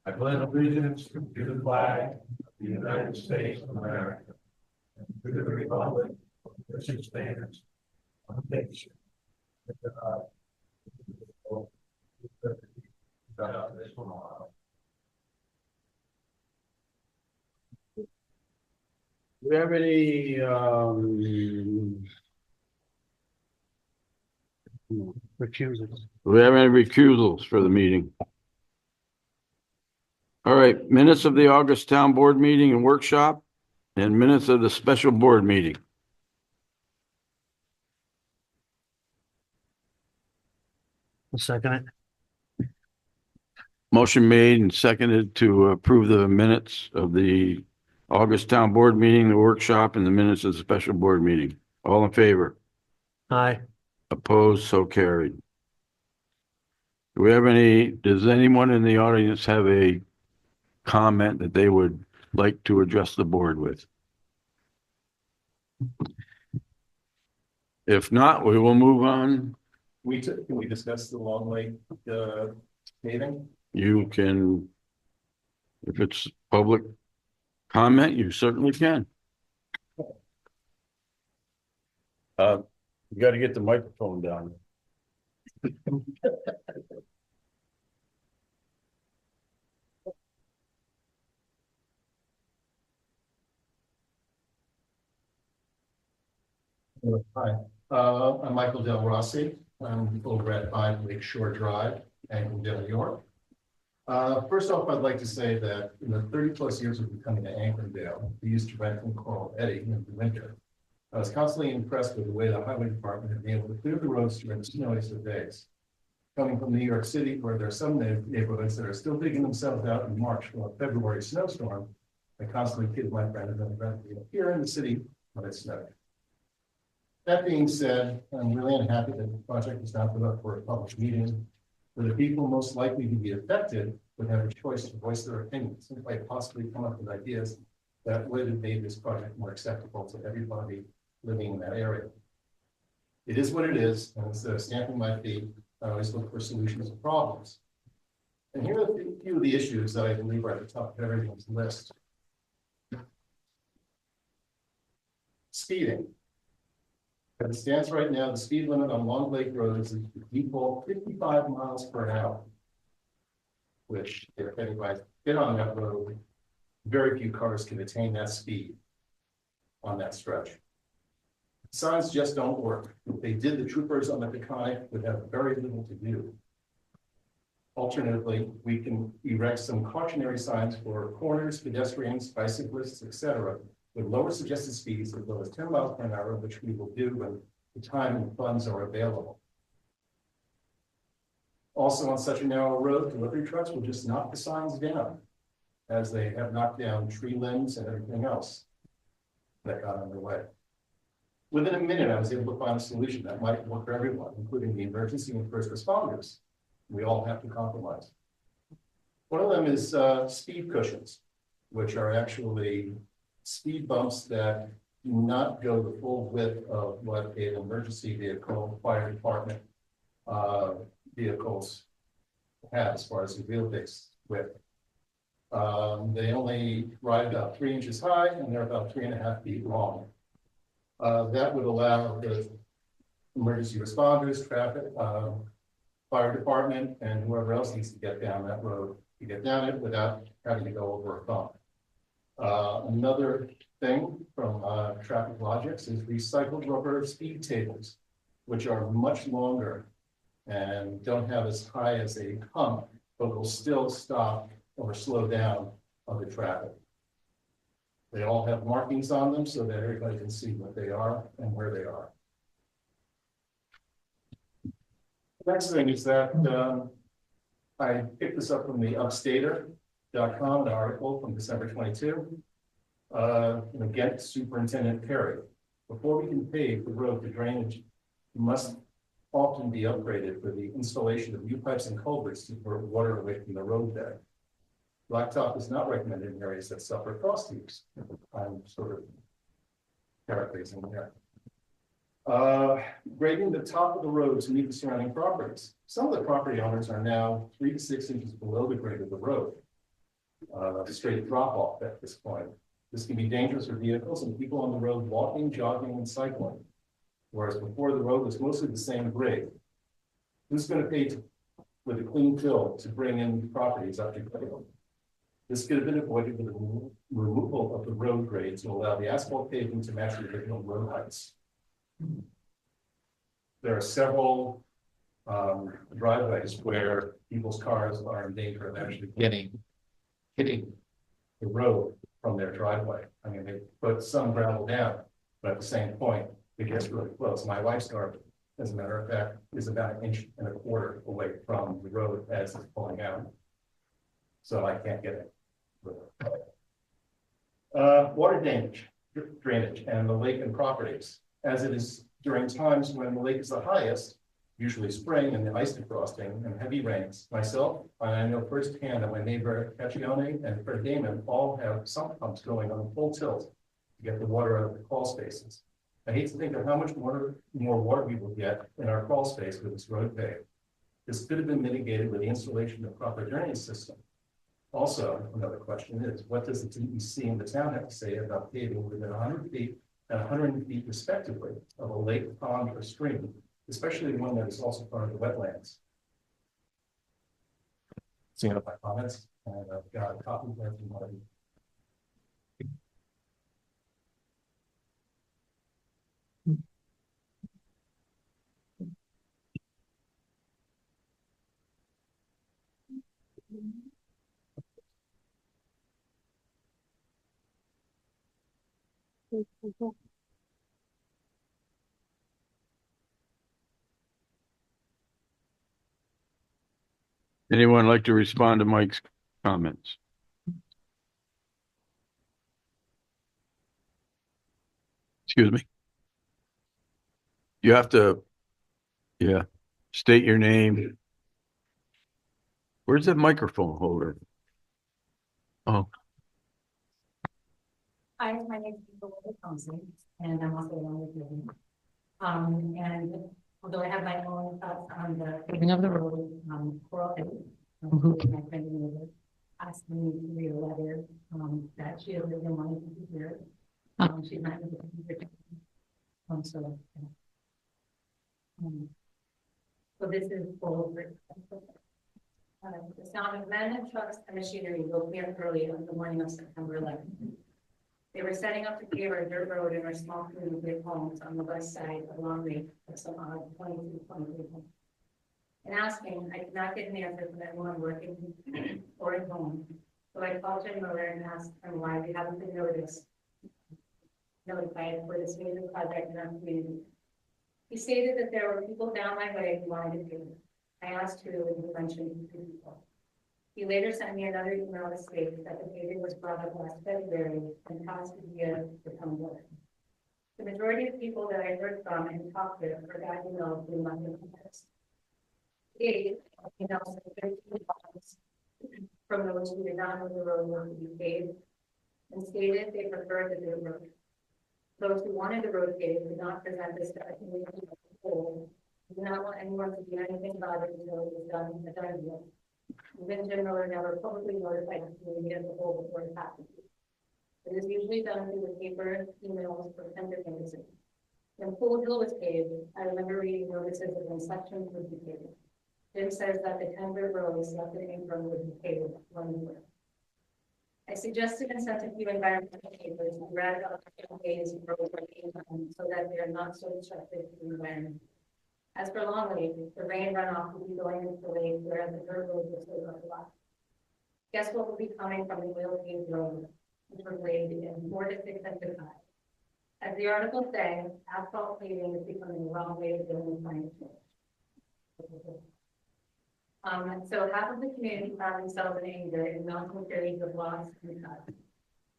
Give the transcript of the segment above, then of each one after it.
I pledge allegiance to the flag of the United States of America, and to the republic for which it stands, one nation, under God, indivisible, with liberty and justice for all. Do we have any recusals? Do we have any recusals for the meeting? All right, minutes of the August town board meeting and workshop and minutes of the special board meeting. I'll second it. Motion made and seconded to approve the minutes of the August town board meeting, the workshop, and the minutes of the special board meeting. All in favor? Aye. Opposed? So carried. Do we have any, does anyone in the audience have a comment that they would like to address the board with? If not, we will move on. Can we discuss the Long Lake paving? You can, if it's public comment, you certainly can. You got to get the microphone down. Hi, I'm Michael Del Rossi. I'm over at 5 Lake Shore Drive, Anchorage, New York. First off, I'd like to say that in the 30+ years of becoming an Anchorage, we used to rent from Coral Eddy in the winter. I was constantly impressed with the way the highway department had been able to clear the roads during the snowiest of days. Coming from New York City, where there are some neighborhoods that are still digging themselves out in March for a February snowstorm, I constantly kid my friends that here in the city when it snowed. That being said, I'm really unhappy that the project is not put up for a public meeting, where the people most likely to be affected would have a choice to voice their opinions and quite possibly come up with ideas that would have made this project more acceptable to everybody living in that area. It is what it is, and instead of stamping my feet, I always look for solutions to problems. And here are a few of the issues that I believe are at the top of everyone's list. Speeding. As it stands right now, the speed limit on Long Lake Road is the default 55 miles per hour, which if anybody's been on that road, very few cars can attain that speed on that stretch. Signs just don't work. If they did, the troopers on the Peconic would have very little to do. Alternatively, we can erect some cautionary signs for corners, pedestrians, bicyclists, etc., with lower suggested speeds as low as 10 miles per hour, which we will do when the time and funds are available. Also, on such a narrow road, delivery trucks will just knock the signs down, as they have knocked down tree limbs and everything else that got underway. Within a minute, I was able to find a solution that might work for everyone, including the emergency and first responders. We all have to compromise. One of them is speed cushions, which are actually speed bumps that do not go the full width of what an emergency vehicle, fire department vehicles have as far as the wheelbase width. They only ride about 3 inches high and they're about 3.5 feet long. That would allow the emergency responders, traffic, fire department, and whoever else needs to get down that road to get down it without having to go over a bump. Another thing from Traffic Logics is recycled rubber speed tables, which are much longer and don't have as high as a hump, but will still stop or slow down other traffic. They all have markings on them so that everybody can see what they are and where they are. The next thing is that I picked this up from the upstater.com, an article from December 22. Again, Superintendent Perry. Before we can pave the road, the drainage must often be upgraded for the installation of new pipes and culverts to divert water away from the roadbed. Blacktop is not recommended in areas that suffer frost heaves. I'm sort of paraphrasing there. Grading the top of the road to meet the surrounding properties. Some of the property owners are now 3 to 6 inches below the grade of the road. A straight drop off at this point. This can be dangerous for vehicles and people on the road walking, jogging, and cycling. Whereas before the road was mostly the same grade. Who's going to pay with a clean fill to bring in properties up to grade? This could have been avoided with the removal of the road grade to allow the asphalt paving to match the original road heights. There are several driveways where people's cars are in danger of actually hitting the road from their driveway. I mean, they put some gravel down, but at the same point, it gets really close. My wife's car, as a matter of fact, is about 1.25 inches away from the road as it's pulling out. So I can't get it. Water drainage and the lake and properties. As it is during times when the lake is the highest, usually spring and the ice defrosting and heavy rains. Myself, I know firsthand that my neighbor Caccione and Fred Damon all have sump pumps going on full tilt to get the water out of the crawl spaces. I hate to think of how much more water we will get in our crawl space with this road pave. This could have been mitigated with the installation of proper drainage system. Also, another question is, what does the DEC and the town have to say about paving within 100 feet and 100 feet respectively of a lake, pond, or stream, especially one that is also part of the wetlands? Seeing up my comments, and I've got a copy there from Marty. Anyone like to respond to Mike's comments? Excuse me. You have to, yeah, state your name. Where's that microphone holder? Oh, Hi, my name is Belinda Thompson, and I'm also along with you. And although I have my own thoughts on the paving of the road, Coral Head, who is my friend and neighbor, asked me to read a letter, that she has been wanting to hear. She's not able to hear. So this is for the sound of men and trucks and machinery woke me up early on the morning of September 11th. They were setting up to pave our dirt road in our small community of homes on the west side of Long Lake of some odd 22-23 homes. And asking, I could not get an answer from anyone working or at home. So I called Jim Miller and asked him why we haven't been notified for this major project in our community. He stated that there were people down my way who wanted to do it. I asked who, and he mentioned 2 people. He later sent me another email to state that the paving was brought up last February and passed via the town board. The majority of people that I heard from and talked with or got emails in London context. From those who did not know the road wanted to be paved and stated they preferred the dirt road. Those who wanted the road paved did not present this to a community as a whole. Did not want anyone to do anything about it until it was done in the done deal. Even Jim Miller never publicly notified the community as a whole before it happened. It is usually done through the paper, emails, or tender notices. When Pool Hill was paved, I remember reading notices of when sections would be paved. Jim says that the tender roads left the apron would be paved one year. I suggested and sent a few environmental papers to drag up ways of roads so that they are not so destructive to the environment. As for Long Lake, the rain runoff will be going into the lake, whereas the dirt road will still go a lot. Guess what will be coming from the oil paved road, which was laid in 4 to 6 inches high. As the article says, asphalt paving is becoming the wrong way of doing climate change. So half of the community found themselves in anger in mounting periods of loss and cut.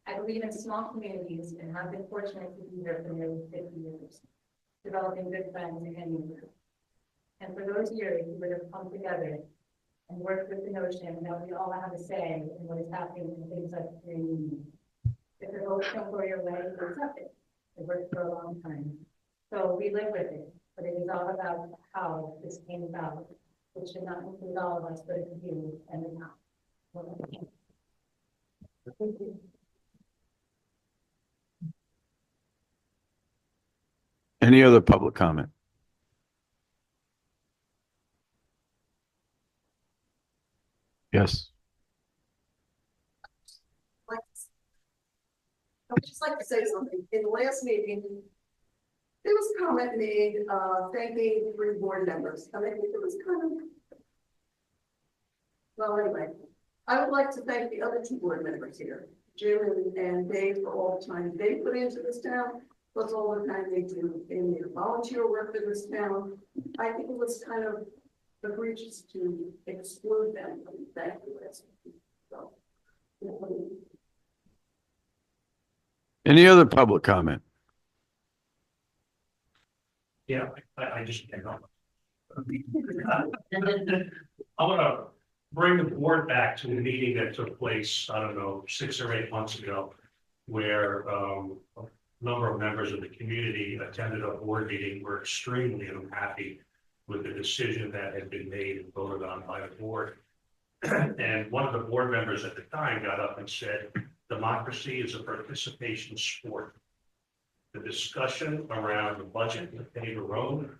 I believe in small communities and have been fortunate to be here for nearly 50 years, developing good friends and neighbors. And for those years, we would have come together and worked with the notion that we all have a say in what is happening in things like the community. If the votes don't go your way, accept it. It worked for a long time. So we live with it, but it is all about how this came about, which should not include all of us, but it's you and the town. Thank you. Any other public comment? Yes. I would just like to say something. In the last meeting, there was a comment made, thanking the 3 board members. And I think it was kind of, well, anyway, I would like to thank the other 2 board members here, Jim and Dave, for all the time they put into this town, plus all the time they do in their volunteer work in this town. I think it was kind of egregious to exclude them from the thank you list. So, Any other public comment? Yeah, I just can't help it. I want to bring the board back to a meeting that took place, I don't know, 6 or 8 months ago, where a number of members of the community attended a board meeting, were extremely unhappy with the decision that had been made and voted on by the board. And one of the board members at the time got up and said, democracy is a participation sport. The discussion around the budget to pave a road,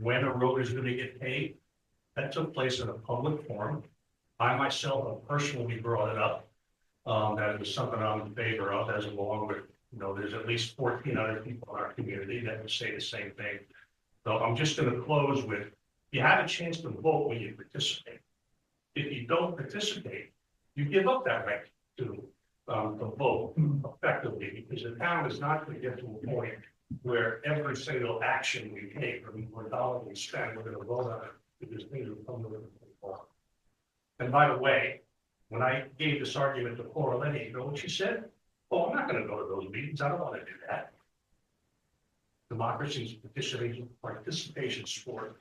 when a road is going to get paved, that took place in a public forum. I myself have personally brought it up, that it was something I'm in favor of, as along with, there's at least 14 other people in our community that would say the same thing. So I'm just going to close with, you have a chance to vote when you participate. If you don't participate, you give up that right to vote effectively, because the town is not going to get to a point where every single action we take, or dollar we spend, we're going to vote on it, because things will come to the people. And by the way, when I gave this argument to Cora Lenny, you know what she said? Oh, I'm not going to go to those meetings. I don't want to do that. Democracy is participation sport.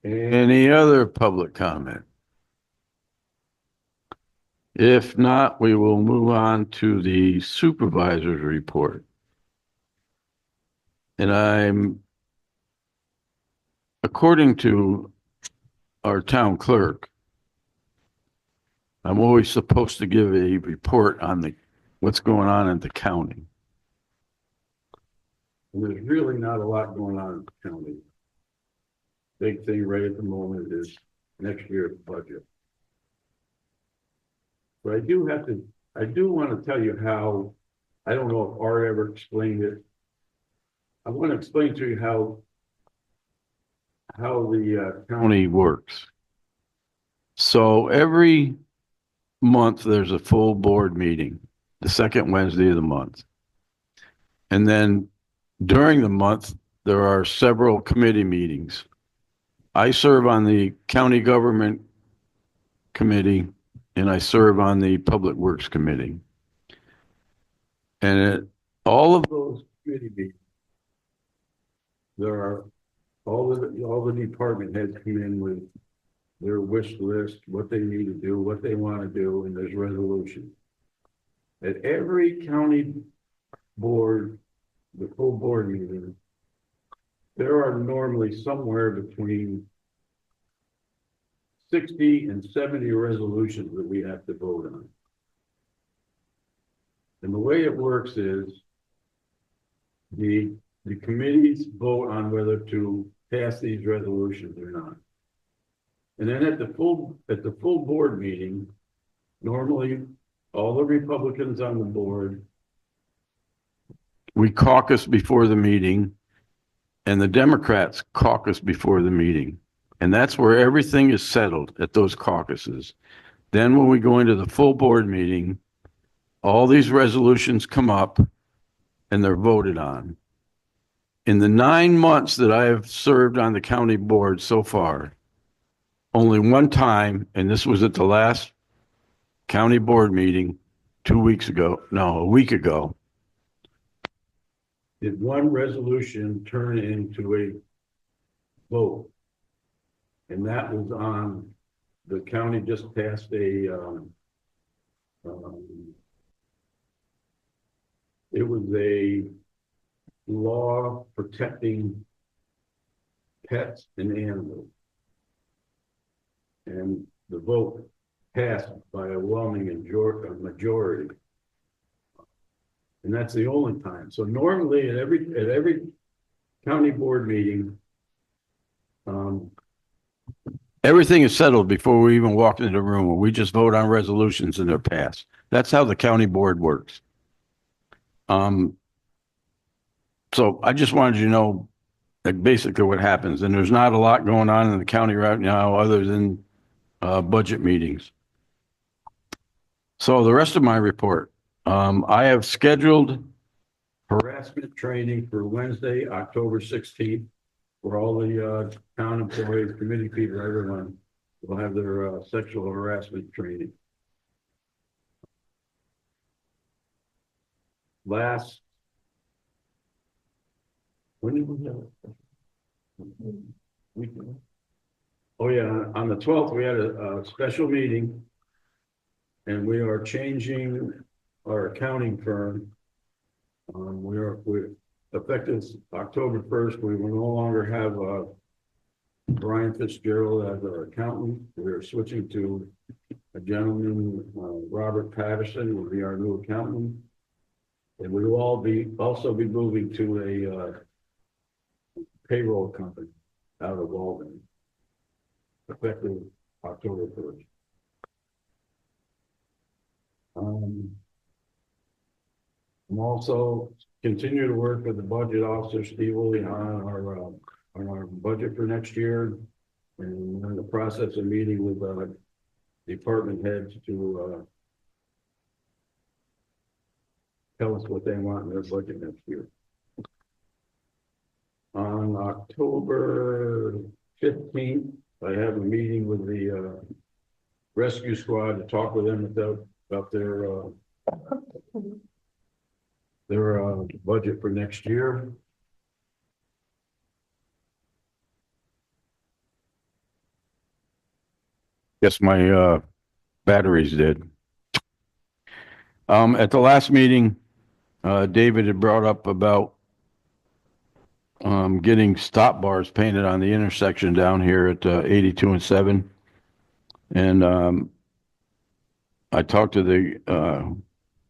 Any other public comment? If not, we will move on to the supervisor's report. And according to our town clerk, I'm always supposed to give a report on what's going on in the county. And there's really not a lot going on in the county. Big thing right at the moment is next year's budget. But I do want to tell you how, I don't know if Art ever explained it. I want to explain to you how the county works. So every month there's a full board meeting, the second Wednesday of the month. And then during the month, there are several committee meetings. I serve on the county government committee, and I serve on the Public Works Committee. And all of those committee meetings, there are all the department heads come in with their wish list, what they need to do, what they want to do, and there's resolution. At every county board, the full board meeting, there are normally somewhere between 60 and 70 resolutions that we have to vote on. And the way it works is the committees vote on whether to pass these resolutions or not. And then at the full board meeting, normally all the Republicans on the board, we caucus before the meeting, and the Democrats caucus before the meeting. And that's where everything is settled, at those caucuses. Then when we go into the full board meeting, all these resolutions come up and they're voted on. In the 9 months that I have served on the county board so far, only one time, and this was at the last county board meeting a week ago, did one resolution turn into a vote. And that was on, the county just passed a it was a law protecting pets and animals. And the vote passed by a overwhelming majority. And that's the only time. So normally at every county board meeting, everything is settled before we even walk into the room. We just vote on resolutions and they're passed. That's how the county board works. So I just wanted you to know like basically what happens. And there's not a lot going on in the county right now other than budget meetings. So the rest of my report, I have scheduled harassment training for Wednesday, October 16th, for all the town employees, committee people, everyone will have their sexual harassment training. When did we have it? Weekend. Oh yeah, on the 12th, we had a special meeting. And we are changing our accounting firm. We're effective October 1st. We will no longer have Brian Fitzgerald as our accountant. We are switching to a gentleman, Robert Patterson will be our new accountant. And we will also be moving to a payroll company out of Albany, effective October 1st. I'm also continue to work with the budget officer, Steve Woolley, on our budget for next year. And we're in the process of meeting with department heads to tell us what they want in their budget next year. On October 15th, I have a meeting with the rescue squad to talk with them about their budget for next year. Guess my battery's dead. At the last meeting, David had brought up about getting stop bars painted on the intersection down here at 82 and 7. And I talked to the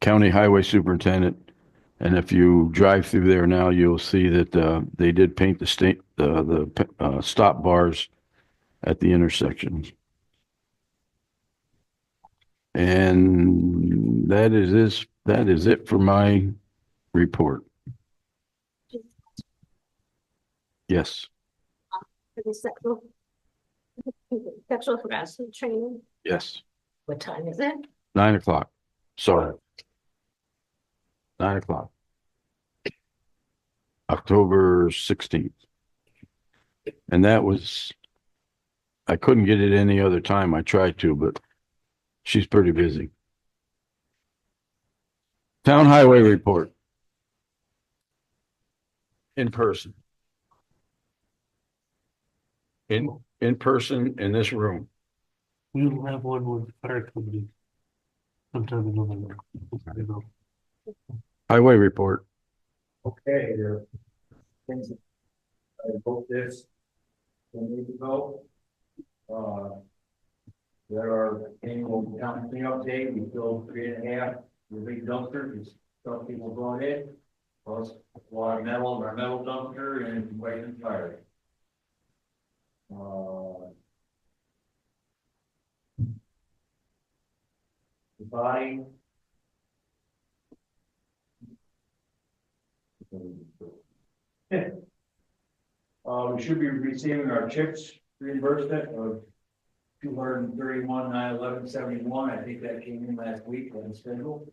county highway superintendent, and if you drive through there now, you'll see that they did paint the stop bars at the intersection. And that is it for my report. Yes. For the sexual harassment training. Yes. What time is it? 9 o'clock. Sorry. 9 o'clock. October 16th. And that was, I couldn't get it any other time. I tried to, but she's pretty busy. Town highway report. In person. In person in this room. We will have one with the fire company sometime in November. Highway report. Okay, there are things that I vote this. We need to go. There are annual town cleanup day. We filled 3.5 with big dumpsters. Some people brought in. Plus a lot of metal in our metal dumpster and weight and tire. The body. We should be receiving our CHIPS reimbursement of $231,911.71. I think that came in last week on the schedule.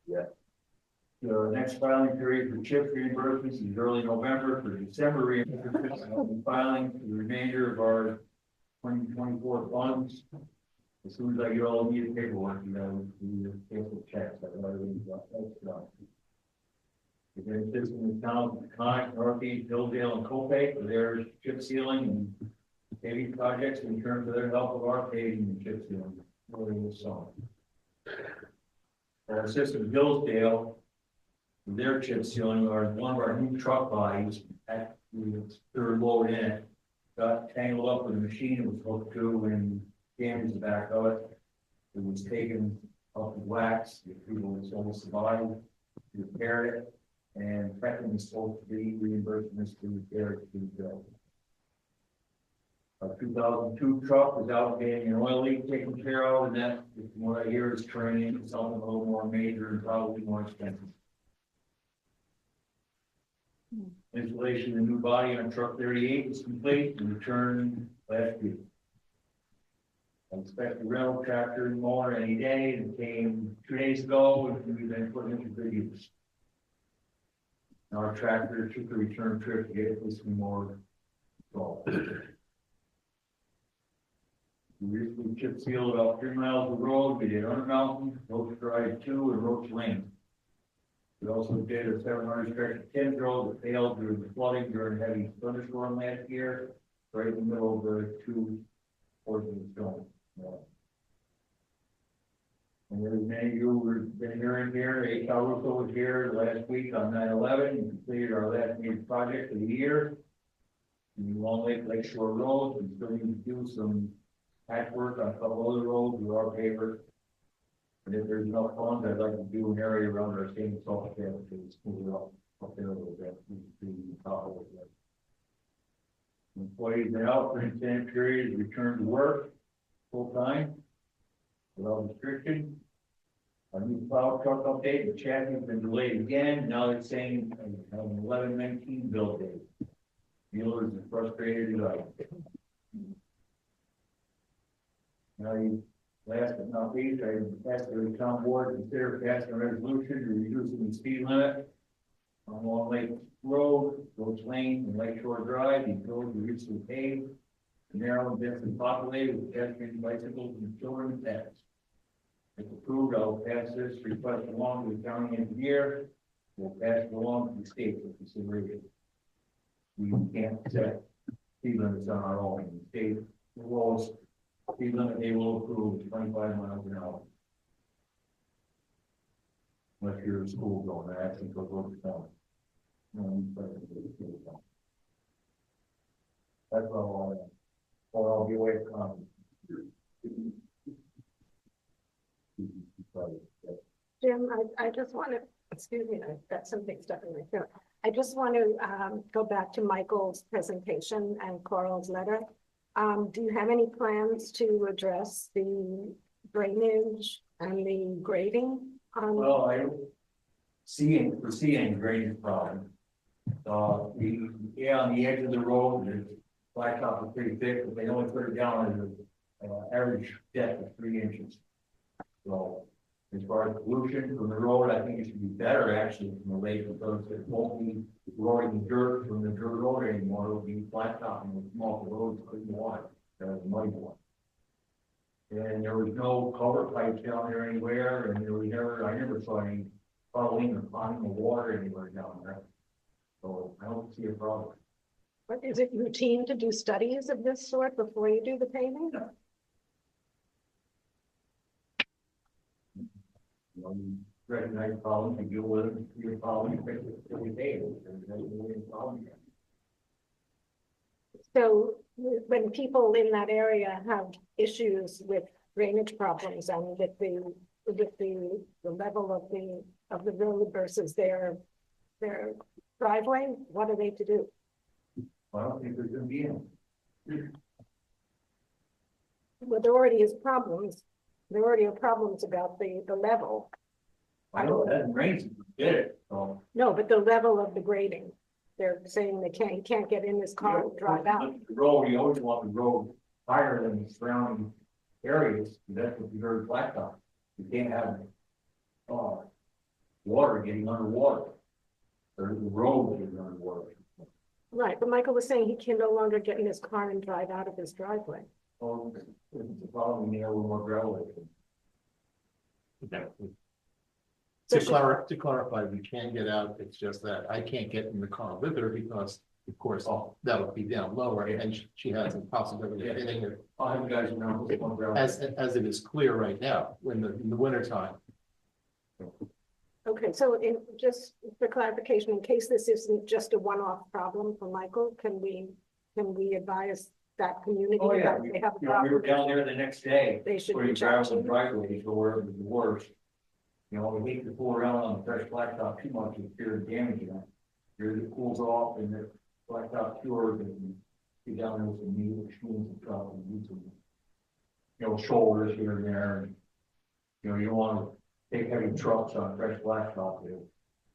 Yeah. The next filing period for CHIPS reimbursements is early November. For December reimbursements, I'll be filing the remainder of our 2024 funds. As soon as I get all needed paperwork, you know, the cancel checks. That's done. If there's business in the town, Conic, Northeast, Hillsdale, and Copay for their chip sealing and paving projects in terms of their help of our paving and chip sealing early this summer. System Hillsdale, their chip sealing, or one of our new truck bodies, at the third load in it, got tangled up with the machine it was hooked to and damaged the back of it. It was taken off the wax, the people was almost survived, repaired it, and Franklin was supposed to be reimbursements to repair it to the bill. Our 2002 truck was out getting an oil leak taken care of, and that, from what I hear, is turning into something a little more major and probably more expensive. Installation of the new body on truck 38 was complete and returned last week. I expect the rental tractor and mower any day, and it came 2 days ago, and we've been putting into good use. Our tractor took a return trip to get this more installed. We recently chip sealed about 3 miles of road. We did Undermountain, Roach Drive 2, and Roach Lane. We also did a 700 stretch of Tim's Road that failed due to flooding during heavy thunderstorm last year, right in the middle of the 2 portions of the storm. And there's many of you who have been hearing here. H.R. Russo was here last week on 9/11 and completed our last major project of the year. In Long Lake Lakeshore Road, we still need to do some patchwork on a couple other roads with our paper. And if there's enough funds, I'd like to do an area around our same salt shed to smooth it up there a little bit. Employees that out for an extended period return to work full time without restriction. Our new plow truck update, the chassis has been delayed again. Now they're saying an 11/19 build date. Dealers are frustrated as I. Now, last but not least, I asked the town board to consider passing a resolution to reducing the speed limit on Long Lake Road, Roach Lane, and Lakeshore Drive. These roads are recently paved, narrow and densely populated with pedestrians, bicycles, and children and pets. If approved, I'll pass this request along to the county engineer. We'll pass it along to the state for consideration. We can't set speed limits on our own. The state rules. Speed limit they will approve 25 miles an hour. Unless you're in school going, I think goes over town. That's all I have. Or I'll be away from. Jim, I just want to, excuse me, I've got something stuck in my throat. I just want to go back to Michael's presentation and Carl's letter. Do you have any plans to address the drainage and the grading? Well, I don't foresee any drainage problem. On the edge of the road, the blacktop is pretty thick, but they only put it down as an average depth of 3 inches. So, as far as pollution from the road, I think it should be better actually from the lake because it won't be roaring dirt from the dirt road anymore. It'll be blacktop and small roads, clean water, muddy water. And there was no culvert pipes down there anywhere, and there was I never saw any following or climbing the water anywhere down there. So I don't see a problem. But is it routine to do studies of this sort before you do the paving? You recognize problems, you deal with them, your problem, you fix it every day. So when people in that area have issues with drainage problems and with the level of the road versus their driveway, what are they to do? I don't think there's gonna be any. Well, there already is problems. There already are problems about the level. I know it hasn't rained since we did it, so. No, but the level of the grading. They're saying he can't get in his car and drive out. The road, you always want the road higher than the surrounding areas, that's what you heard blacktop. You can't have water getting underwater. Or the road getting underwater. Right, but Michael was saying he can no longer get in his car and drive out of his driveway. Oh, it's a problem, you know, with more gravel. To clarify, we can get out, it's just that I can't get in the car with her because, of course, that'll be down lower and she has a possibility of hitting it. I'll have you guys know, it's more gravel. As it is clear right now, in the wintertime, Okay, so just for clarification, in case this isn't just a one-off problem for Michael, can we advise that community Oh, yeah, that they have a you know, we were problem? down there the next day, They should where you reach out drive to some you? driveways or wherever the worst. You know, the week before around on the fresh blacktop, too much of fear of damage, you know. It cools off and the blacktop cures and you down there with some new extremes of trouble and do some, you know, shoulders here and there. And, you know, you don't want to take heavy trucks on fresh blacktop there.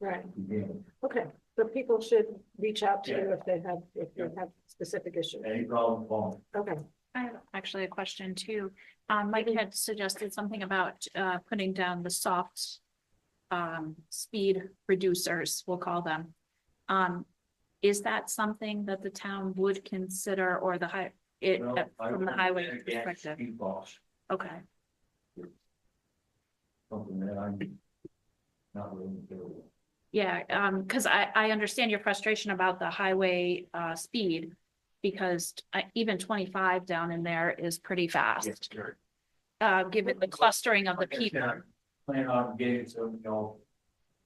Right, You know, okay, so people should reach out to you Yeah. if they have specific issues. any problem, call me. Okay, I have actually a question too. Mike had suggested something about putting down the soft speed reducers, we'll call them. Is that something that the town would consider or the Well, I from the would highway against perspective? speed bumps, Okay, something that I'm not willing to do. yeah, because I understand your frustration about the highway speed. Because even 25 down in there is pretty fast, Yes, sure. given the clustering of the people. Plan on getting some, you know,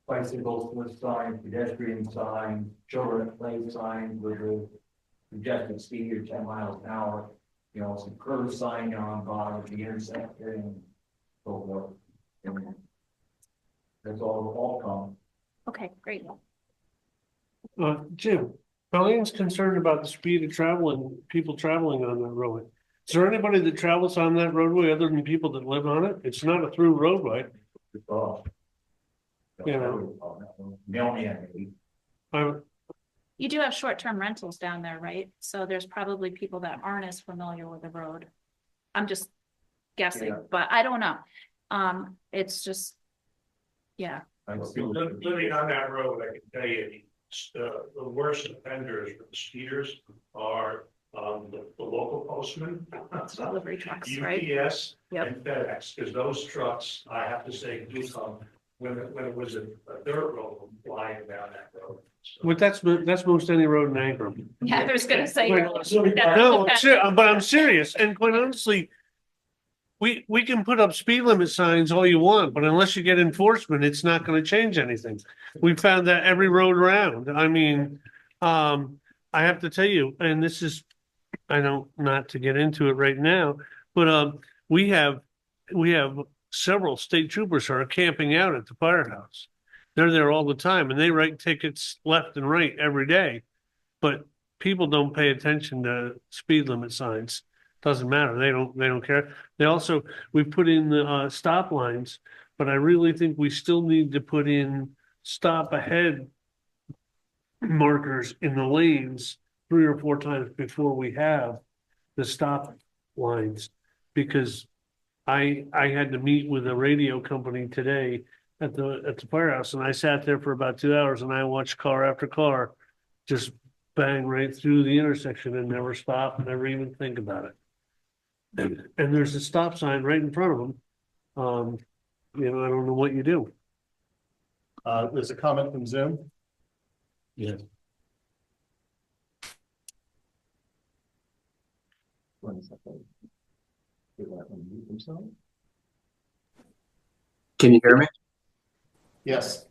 bicycle split signs, pedestrian signs, children at play signs with a suggested speed of 10 miles an hour. You know, some curve sign on bottom of the intersection and so forth. And that's all come. Okay, great. Jim, Colleen's concerned about the speed of traveling, people traveling on that roadway. Is there anybody that travels on that roadway other than people that live on it? It's not a through roadway. It's all. Yeah. Mailman, maybe. I, You do have short-term rentals down there, right? So there's probably people that aren't as familiar with the road. I'm just guessing, Yeah. but I don't know. It's just, yeah, Living on that road, I can tell you, the worst offenders for the speeders are, the local postmen. delivery trucks, right? UPS Yep. and FedEx, because those trucks, I have to say, do come when it was a dirt road flying down that road. So- but that's most any road in Akron. Yeah, I was gonna say. Wait, that's No, okay. but I'm serious, and quite honestly, we can put up speed limit signs all you want, but unless you get enforcement, it's not gonna change anything. We found that every road around. I mean, I have to tell you, and this is, I don't, not to get into it right now, but we have several state troopers who are camping out at the firehouse. They're there all the time and they write tickets left and right every day. But people don't pay attention to speed limit signs. Doesn't matter. They don't care. They also, we put in the stop lines, but I really think we still need to put in stop ahead markers in the lanes 3 or 4 times before we have the stop lines. Because I had to meet with a radio company today at the firehouse, and I sat there for about 2 hours and I watched car after car just bang right through the intersection and never stop, never even think about it. And there's a stop sign right in front of them. You know, I don't know what you do. There's a comment from Zoom. Yes. One second. Did that one mute himself? Can you hear me? Yes.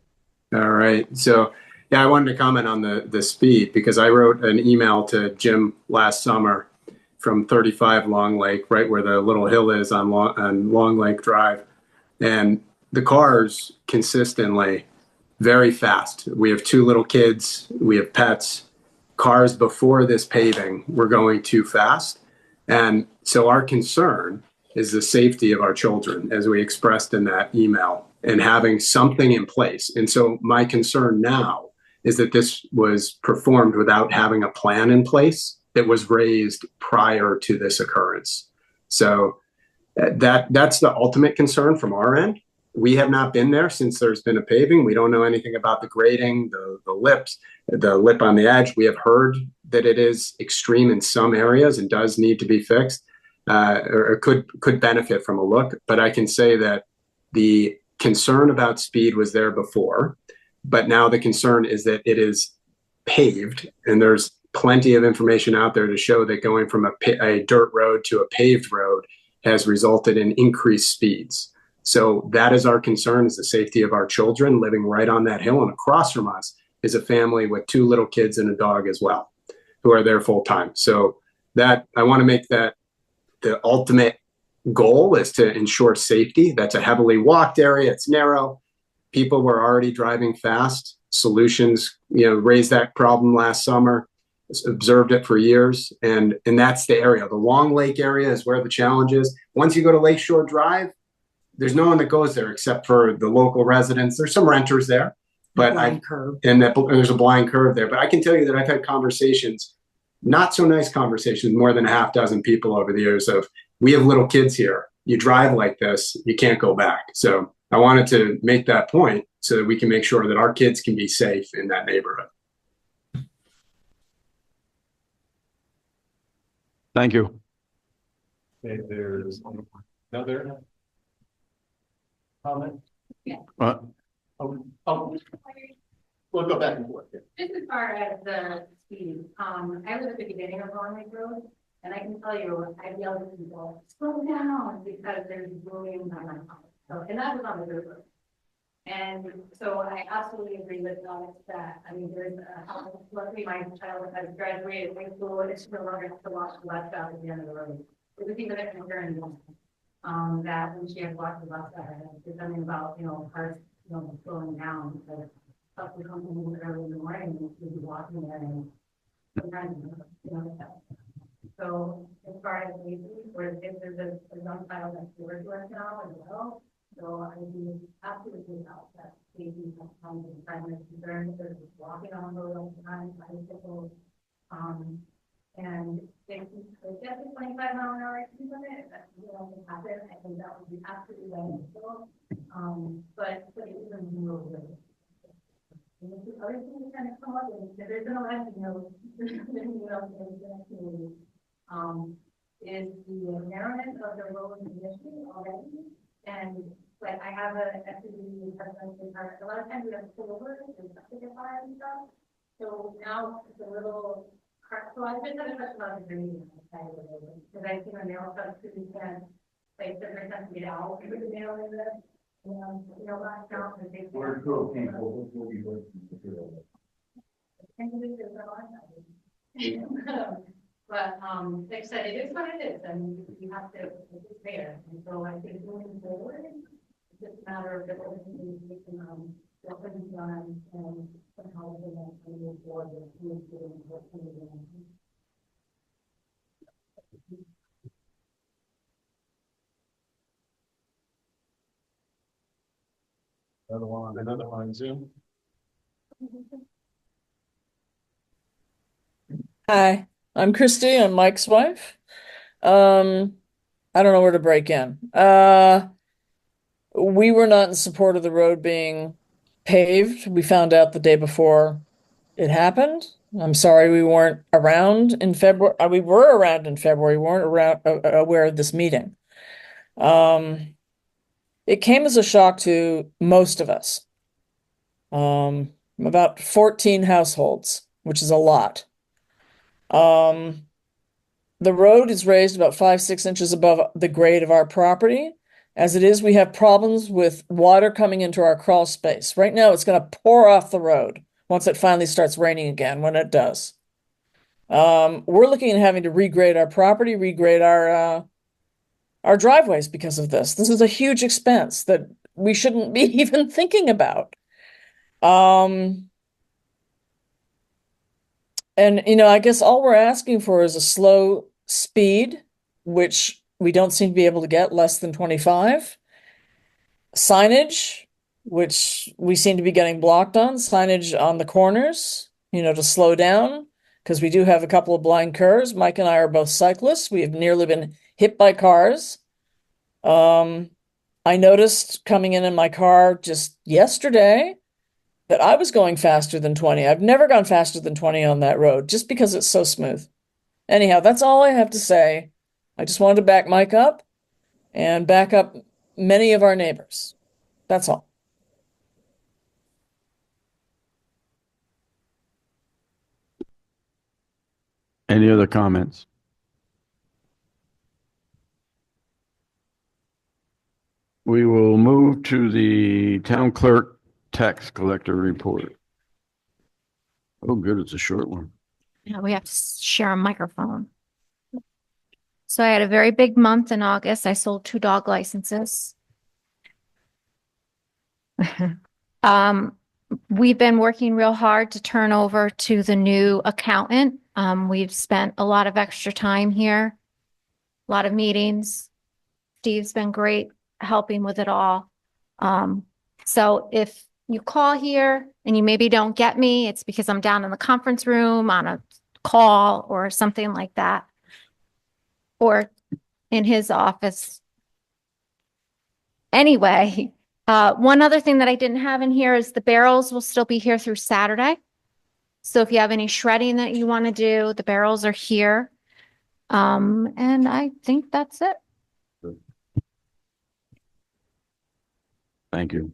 All right. So, yeah, I wanted to comment on the speed because I wrote an email to Jim last summer from 35 Long Lake, right where the little hill is on Long Lake Drive. And the cars consistently very fast. We have 2 little kids. We have pets. Cars before this paving were going too fast. And so our concern is the safety of our children, as we expressed in that email, and having something in place. And so my concern now is that this was performed without having a plan in place that was raised prior to this occurrence. So that's the ultimate concern from our end. We have not been there since there's been a paving. We don't know anything about the grading, the lip on the edge. We have heard that it is extreme in some areas and does need to be fixed, or could benefit from a look. But I can say that the concern about speed was there before, but now the concern is that it is paved, and there's plenty of information out there to show that going from a dirt road to a paved road has resulted in increased speeds. So that is our concern, is the safety of our children living right on that hill. And across from us is a family with 2 little kids and a dog as well, who are there full time. So that I want to make that the ultimate goal, is to ensure safety. That's a heavily walked area. It's narrow. People were already driving fast. Solutions, raised that problem last summer, observed it for years. And that's the area. The Long Lake area is where the challenge is. Once you go to Lakeshore Drive, there's no one that goes there except for the local residents. There's some renters there, but there's a blind curve there. But I can tell you that I've had conversations, not so nice conversations, more than a half dozen people over the years of, we have little kids here. You drive like this, you can't go back. So I wanted to make that point so that we can make sure that our kids can be safe in that neighborhood. Thank you. Okay, there's another comment. What? We'll go back and forth here. Just as far as the speed, I was at the beginning of Long Lake Road, and I can tell you, I yelled at people, slow down, because there's bullying on my house. So, and that was on the river. And so I absolutely agree with Alex that, I mean, there's luckily my child has graduated high school, and it's no longer have to watch the bus stop at the end of the road. It was even a concern, that when she had watched the bus stop, there's something about, cars, slowing down, because stuff would come in early in the morning, and we'd be walking there, and sometimes, so as far as safety, where if there's a young child that's towards us now as well, so I do absolutely about that safety sometimes is primary concern. There's walking on the road all the time, bicycles, and they get the 25-mile-an-hour speed limit. That's what will happen. I think that would be absolutely beneficial. But it isn't real good. And the other thing that kind of come up is there's been a lot of, is the narrowness of the road initially already. And like I have a SUV president, a lot of times we have to pull over and stuff to get fire and stuff. So now it's a little, so I've been having such a lot of dreaming on the side of the road, because I see my nail stuff to be can like different times to get out with the nail in there. Last count and they We're cool people, we'll be working together. But like I said, it is what it is, and you have to, it's there. And so I think moving forward, it's just a matter of the we can what can be done and somehow we can move forward and move forward and what can be done. Another one on Zoom. Hi, I'm Christy. I'm Mike's wife. I don't know where to break in. We were not in support of the road being paved. We found out the day before it happened. I'm sorry we weren't around in February. We were around in February. We weren't around aware of this meeting. It came as a shock to most of us. About 14 households, which is a lot. The road is raised about 5-6 inches above the grade of our property. As it is, we have problems with water coming into our crawl space. Right now, it's going to pour off the road once it finally starts raining again, when it does. We're looking at having to regrade our property, regrade our driveways because of this. This is a huge expense that we shouldn't be even thinking about. And, I guess all we're asking for is a slow speed, which we don't seem to be able to get less than 25. Signage, which we seem to be getting blocked on. Signage on the corners, to slow down, because we do have a couple of blind curves. Mike and I are both cyclists. We have nearly been hit by cars. I noticed coming in my car just yesterday that I was going faster than 20. I've never gone faster than 20 on that road, just because it's so smooth. Anyhow, that's all I have to say. I just wanted to back Mike up and back up many of our neighbors. That's all. Any other comments? we will move to the town clerk tax collector report. Oh, good, it's a short one. Yeah, we have to share a microphone. So I had a very big month in August. I sold 2 dog licenses. We've been working real hard to turn over to the new accountant. We've spent a lot of extra time here, a lot of meetings. Steve's been great helping with it all. So if you call here and you maybe don't get me, it's because I'm down in the conference room on a call or something like that. Or in his office. Anyway, one other thing that I didn't have in here is the barrels will still be here through Saturday. So if you have any shredding that you want to do, the barrels are here. And I think that's it. Thank you.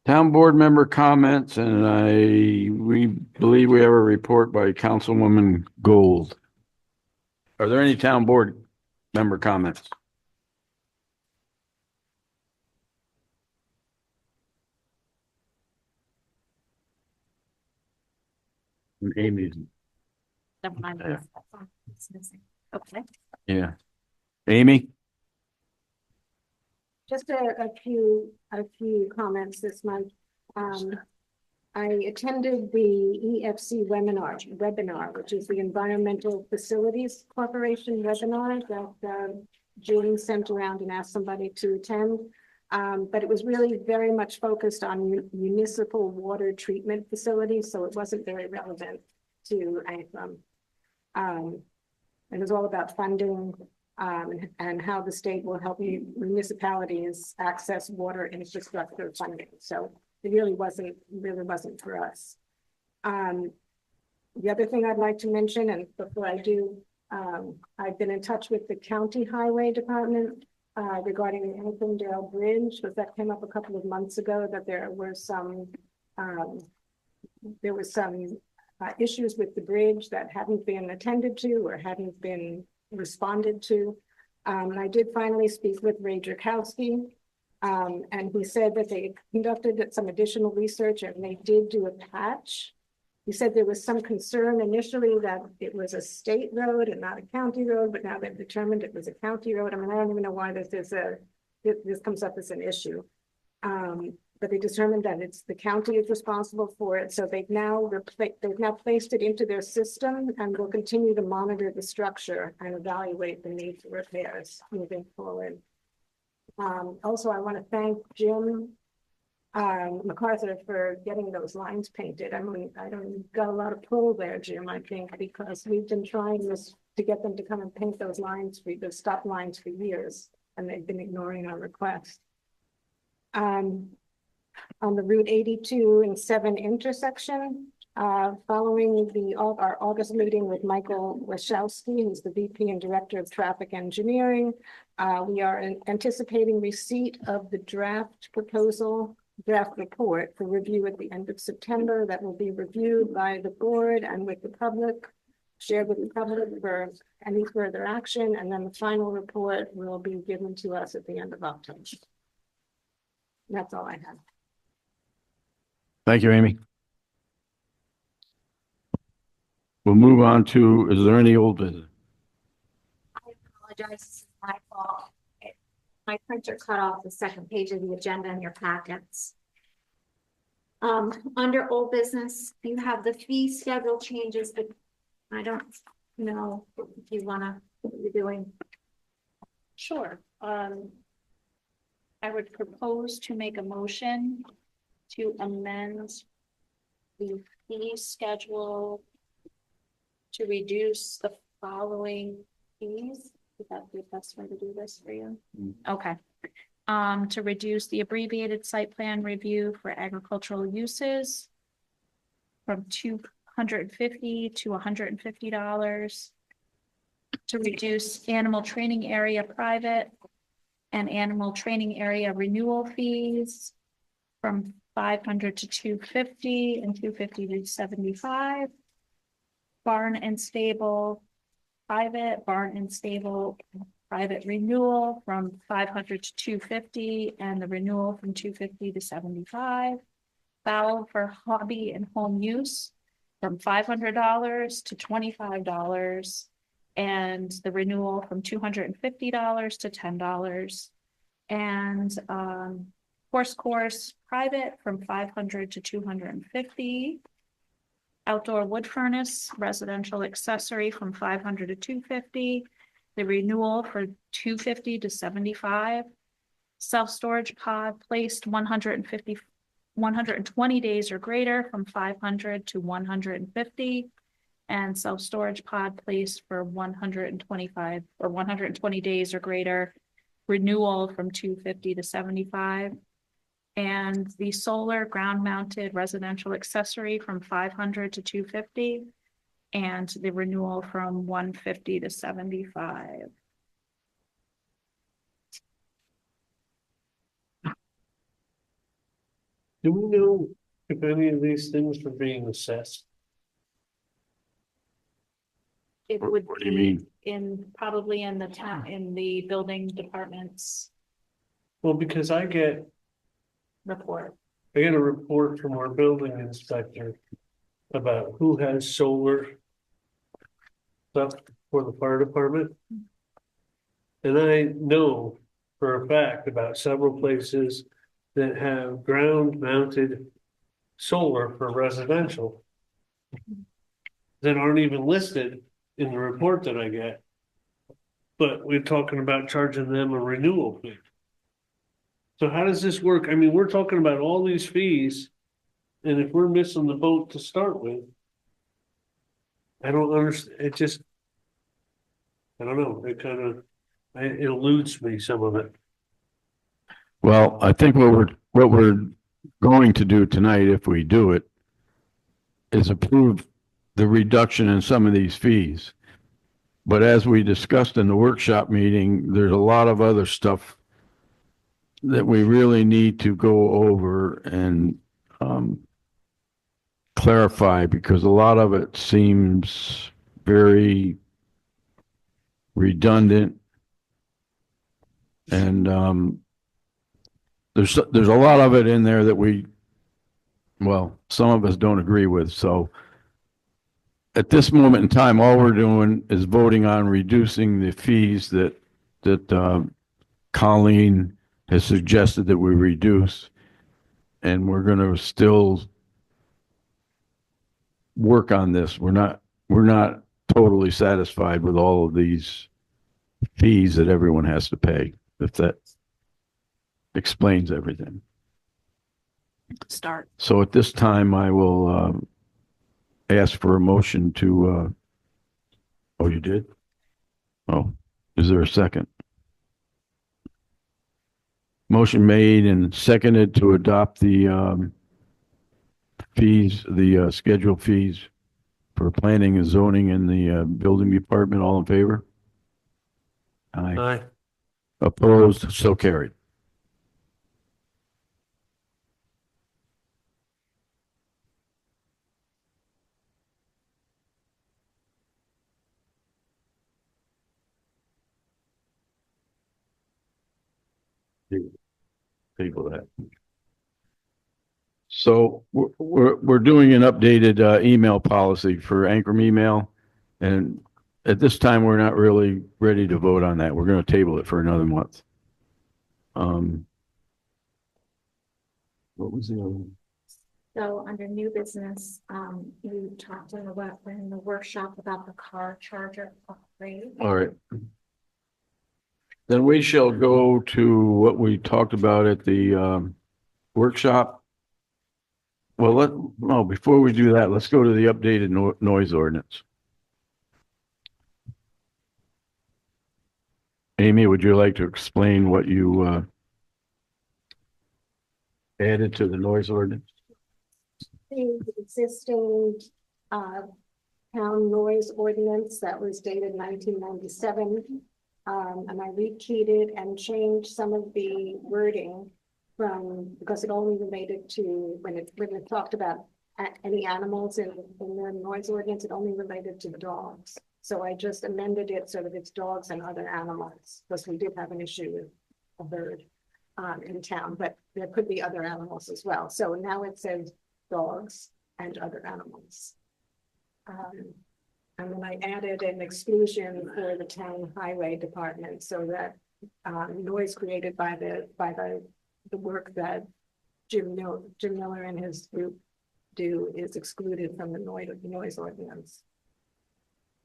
Town board member comments, and we believe we have a report by Councilwoman Gold. Are there any town board member comments? And Amy's, Never mind. Yeah. It's missing. Okay. yeah. Amy? Just a few comments this month. I attended the EFC webinar, which is the Environmental Facilities Corporation webinar that Julie sent around and asked somebody to attend. But it was really very much focused on municipal water treatment facilities, so it wasn't very relevant to ANCRUM. It was all about funding and how the state will help municipalities access water infrastructure funding. So it really wasn't for us. The other thing I'd like to mention, and before I do, I've been in touch with the county highway department regarding the Anthondale Bridge, because that came up a couple of months ago that there were some issues with the bridge that hadn't been attended to or hadn't been responded to. And I did finally speak with Ray Drakowski, and he said that they conducted some additional research and they did do a patch. He said there was some concern initially that it was a state road and not a county road, but now they've determined it was a county road. I mean, I don't even know why this comes up as an issue. But they determined that it's the county is responsible for it. So they've now placed it into their system and will continue to monitor the structure and evaluate the need for repairs moving forward. Also, I want to thank Jim MacArthur for getting those lines painted. I mean, I don't got a lot of pull there, Jim, I think, because we've been trying to get them to come and paint those lines for the stop lines for years, and they've been ignoring our request. On the Route 82 and 7 intersection, following our August meeting with Michael Wachowski, who's the VP and Director of Traffic Engineering, we are anticipating receipt of the draft report for review at the end of September. That will be reviewed by the board and with the public, shared with the public for any further action, and then the final report will be given to us at the end of October. That's all I have. Thank you, Amy. We'll move on to, is there any old business? I apologize, this is my fault. My printer cut off the second page of the agenda in your packets. Under old business, you have the fee schedule changes, but I don't know if you wanna, what you're doing. Sure. I would propose to make a motion to amend the fee schedule to reduce the following fees. Is that the best way to do this for you? Okay. To reduce the abbreviated site plan review for agricultural uses from $250 to $150. To reduce animal training area private and animal training area renewal fees from $500 to $250 and $250 to $75. Barn and stable private, barn and stable private renewal from 500 to 250, and the renewal from 250 to 75. Fowl for hobby and home use from $500 to $25, and the renewal from $250 to $10. And horse course private from 500 to 250. Outdoor wood furnace residential accessory from 500 to 250. The renewal for 250 to 75. Self-storage pod placed 120 days or greater from 500 to 150. And self-storage pod placed for 125 or 120 days or greater, renewal from 250 to 75. And the solar ground-mounted residential accessory from 500 to 250, and the renewal from 150 to 75. Do we know if any of these things are being assessed? It What- would what do you be mean? in, probably in the town, in the building department's Well, because I get report. a report from our building inspector about who has solar stuff for the fire department. And I know for a fact about several places that have ground mounted solar for residential that aren't even listed in the report that I get. But we're talking about charging them a renewal fee. So how does this work? I mean, we're talking about all these fees, and if we're missing the boat to start with, I don't understand, it just, I don't know, it kind of, it eludes me, some of it. Well, I think what we're going to do tonight, if we do it, is approve the reduction in some of these fees. But as we discussed in the workshop meeting, there's a lot of other stuff that we really need to go over and clarify, because a lot of it seems very redundant. And there's a lot of it in there that some of us don't agree with. So at this moment in time, all we're doing is voting on reducing the fees that Colleen has suggested that we reduce. And we're going to still work on this. We're not totally satisfied with all of these fees that everyone has to pay, if that explains everything. Start. So at this time, I will ask for a motion to, oh, you did? Oh, is there a second? Motion made and seconded to adopt the fees, the scheduled fees for planning and zoning in the building department. All in favor? Aye. Aye. Opposed? So carried. Table that. So we're doing an updated email policy for Ankrum email, and at this time we're not really ready to vote on that. We're going to table it for another month. What was the other one? So under new business, you talked in the workshop about the car charger upgrade. All right. Then we shall go to what we talked about at the workshop. Well, before we do that, let's go to the updated noise ordinance. Amy, would you like to explain what you added to the noise ordinance? The existing town noise ordinance that was dated 1997. And I rekeyed it and changed some of the wording because it only related to, when it talked about any animals in the noise ordinance, it only related to dogs. So I just amended it so that it's dogs and other animals, because we did have an issue with a bird in town, but there could be other animals as well. So now it says dogs and other animals. And then I added an exclusion for the town highway department so that noise created by the work that Jim Miller and his group do is excluded from the noise ordinance.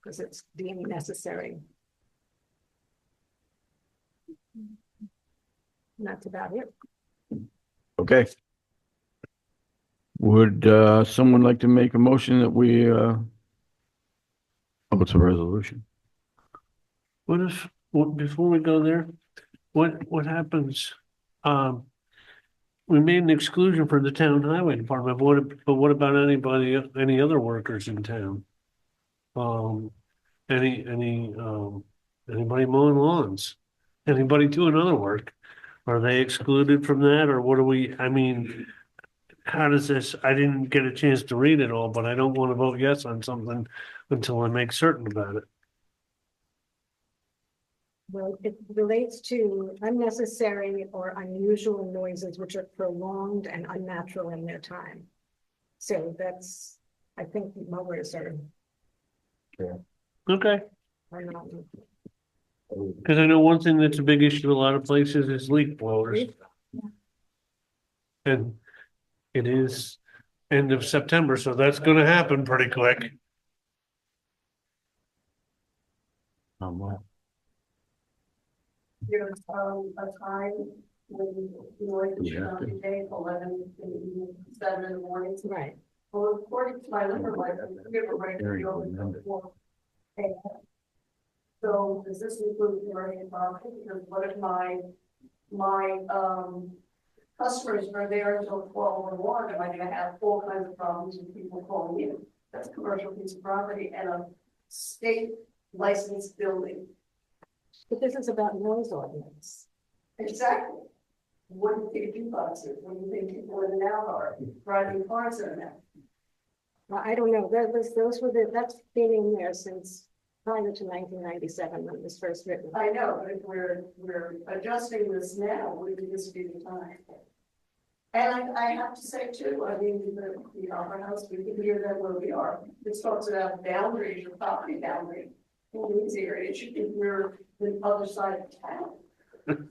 Because it's deemed necessary. And that's about it. Okay. Would someone like to make a motion that we oh, it's a resolution. What if, before we go there, what happens? We made an exclusion for the town highway department, but what about any other workers in town? Anybody mowing lawns? Anybody doing other work? Are they excluded from that, or what do we, I mean, how does this, I didn't get a chance to read it all, but I don't want to vote yes on something until I make certain about it. Well, it relates to unnecessary or unusual noises which are prolonged and unnatural in their time. So that's, I think mowers are Okay, not. because I know one thing that's a big issue a lot of places is leaf blowers. And it is end of September, so that's gonna happen pretty quick. Well, There's a time when noise is Yeah. not today, 11 in the evening, 7 in the morning. Right. Well, according to my liquor license, we have a right to Very be open good until number. 4 a.m. So does this include commercial property? Because what if my customers are there until 12 or 1, am I gonna have all kinds of problems with people calling in? That's a commercial piece of property and a state licensed building. But this is about noise ordinance. Exactly. What do you think jukeboxes, what do you think people in and out are, driving cars in and out? Well, I don't know, that's been in there since prior to 1997 when it was first written. I know, but if we're adjusting this now, wouldn't this be the time? And I have to say too, I mean, the Opera House, we can hear that where we are. It talks about boundaries, your property boundary. In these areas, you can hear the other side of town.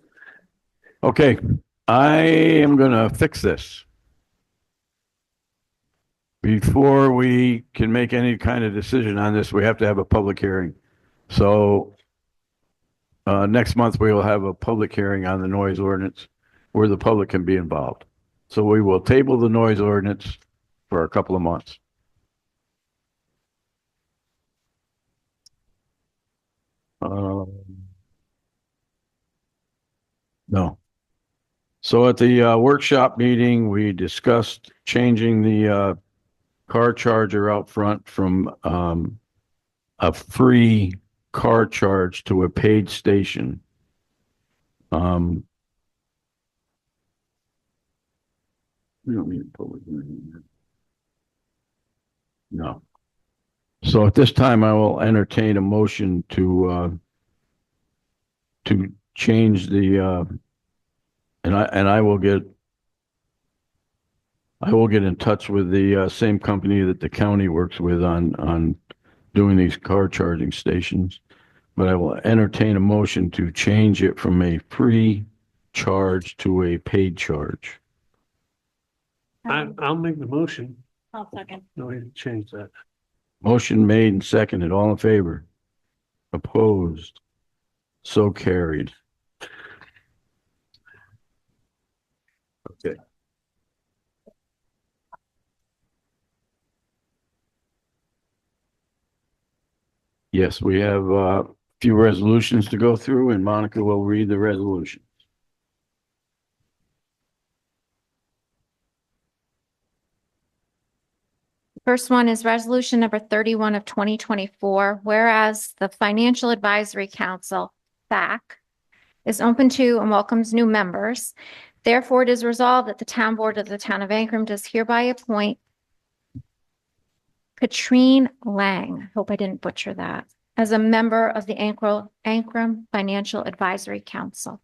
Okay, I am gonna fix this. Before we can make any kind of decision on this, we have to have a public hearing. So next month, we will have a public hearing on the noise ordinance where the public can be involved. So we will table the noise ordinance for a couple of months. No. So at the workshop meeting, we discussed changing the car charger out front from a free car charge to a paid station. We don't need a public hearing here. No. So at this time, I will entertain a motion to change the and I will get in touch with the same company that the county works with on doing these car charging stations. But I will entertain a motion to change it from a free charge to a paid charge. I'll make the motion. I'll second. No need to change that. Motion made and seconded. All in favor? Opposed? So carried. Okay. Yes, we have a few resolutions to go through, and Monica will read the resolution. First one is resolution number 31 of 2024, whereas the Financial Advisory Council, FAC, is open to and welcomes new members. Therefore, it is resolved that the town board of the town of Ancrum does hereby appoint Katrine Lang, hope I didn't butcher that, as a member of the Ancrum Financial Advisory Council.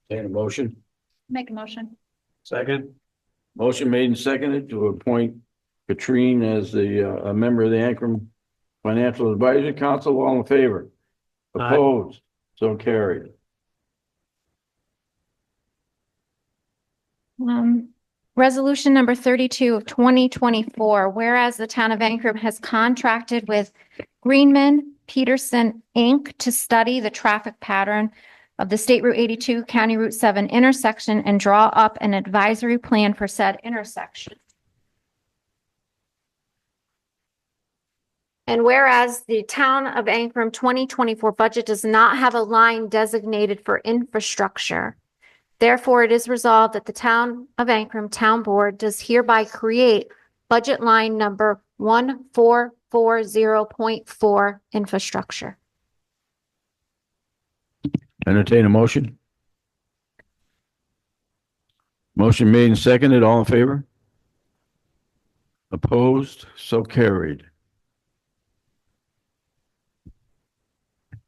Entertain a motion. Make a motion. Second. Motion made and seconded to appoint Katrine as a member of the Ancrum Financial Advisory Council. All in favor? Aye. Opposed? So carried. Resolution number 32 of 2024, whereas the town of Ancrum has contracted with Greenman Peterson, Inc. to study the traffic pattern of the State Route 82, County Route 7 intersection and draw up an advisory plan for said intersection. And whereas the town of Ancrum 2024 budget does not have a line designated for infrastructure, therefore, it is resolved that the Town of Ancrum Town Board does hereby create budget line number 1440.4 infrastructure. Entertain a motion. Motion made and seconded. All in favor? Opposed? So carried.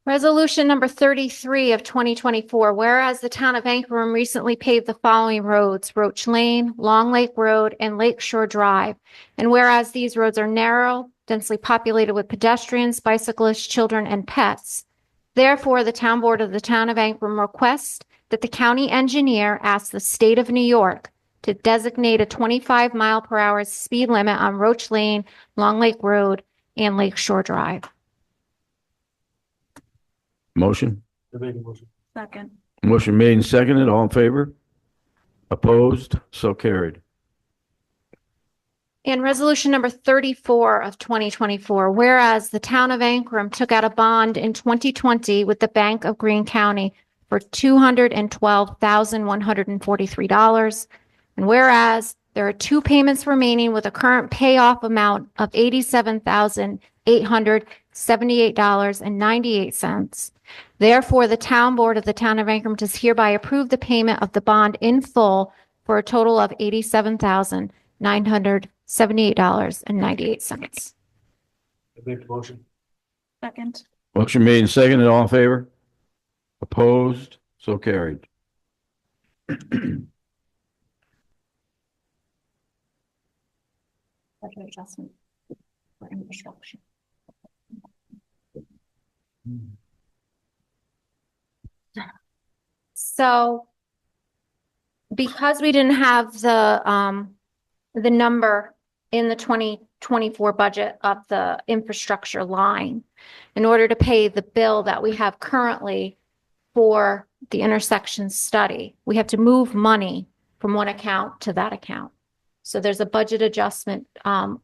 Resolution number 33 of 2024, whereas the town of Ancrum recently paved the following roads: Roach Lane, Long Lake Road, and Lakeshore Drive. And whereas these roads are narrow, densely populated with pedestrians, bicyclists, children, and pets. Therefore, the town board of the town of Ancrum requests that the county engineer ask the state of New York to designate a 25-mile-per-hour speed limit on Roach Lane, Long Lake Road, and Lakeshore Drive. Motion. Second. Motion made and seconded. All in favor? Opposed? So carried. And resolution number 34 of 2024, whereas the town of Ancrum took out a bond in 2020 with the Bank of Greene County for $212,143. And whereas there are two payments remaining with a current payoff amount of $87,878.98. Therefore, the town board of the town of Ancrum does hereby approve the payment of the bond in full for a total of $87,978.98. Make the motion. Second. Motion made and seconded. All in favor? Opposed? So carried. Budget adjustment for infrastructure. So because we didn't have the number in the 2024 budget of the infrastructure line, in order to pay the bill that we have currently for the intersection study, we have to move money from one account to that account. So there's a budget adjustment from